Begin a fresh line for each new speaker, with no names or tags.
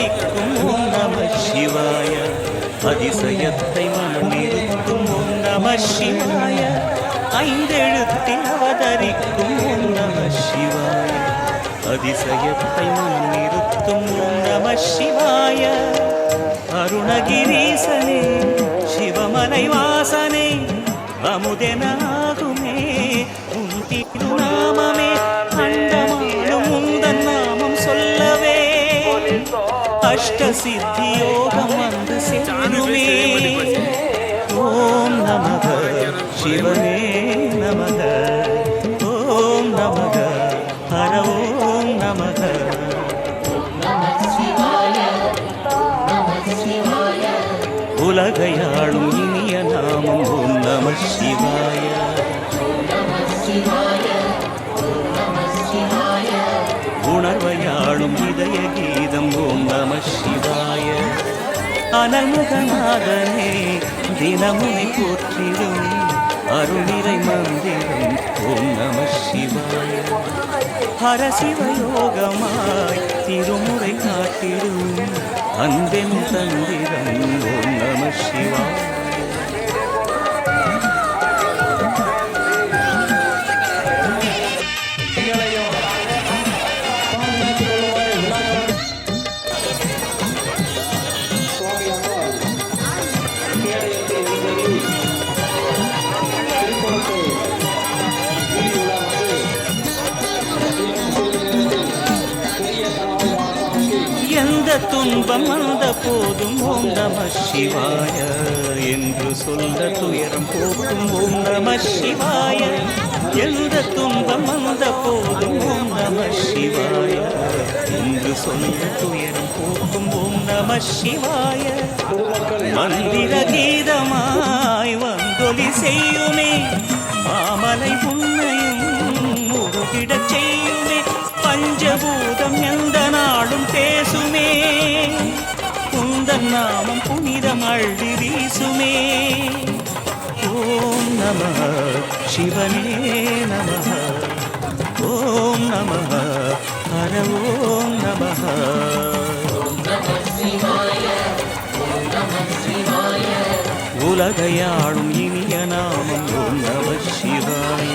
அவதரிக்கும் ஓம் நம சிவாய. அதிசயத்தை மனம் நிறுத்தும் ஓம் நம சிவாய. ஐந்தெழுத்தில் அவதரிக்கும் ஓம் நம சிவாய. அதிசயத்தை மனம் நிறுத்தும் ஓம் நம சிவாய. அருணகிரீசனே சிவமலை வாசனே அமுதனாகுமே உன் திருநாமமே. அண்டமானும் உந்தன் நாமம் சொல்லவே அஷ்ட சித்தி யோகம் வந்து சேருமே. ஓம் நமக சிவனே நமக. ஓம் நமக ஹர ஓம் நமக. உலகையாளும் இனிய நாமம் ஓம் நம சிவாய. உணர்வையாளும் இதய கீதம் ஓம் நம சிவாய. அனல்முகநாதனே தினமுனை போற்றிடும் அருளிரை மந்திரம் ஓம் நம சிவாய. ஹரசிவயோகமாய் திருமுறை காட்டிடும் அன்பென் தந்திரம் ஓம் நம சிவாய. எந்த துன்பம் வந்த போதும் ஓம் நம சிவாய என்று சொல்ல துயரம் போக்கும் ஓம் நம சிவாய. எந்த துன்பம் வந்த போதும் ஓம் நம சிவாய என்று சொல்ல துயரம் போக்கும் ஓம் நம சிவாய. மந்திர கீதமாய் வந்தொலி செய்யுமே மாமலை உன்னையும் உருகிடச் செய்யுமே. பஞ்சபூதம் எந்த நாளும் பேசுமே உந்தன் நாமம் புனிதம் அள்ளி வீசுமே. ஓம் நம சிவனே நம. ஓம் நம ஹர ஓம் நம. உலகையாளும் இனிய நாமம் ஓம் நம சிவாய.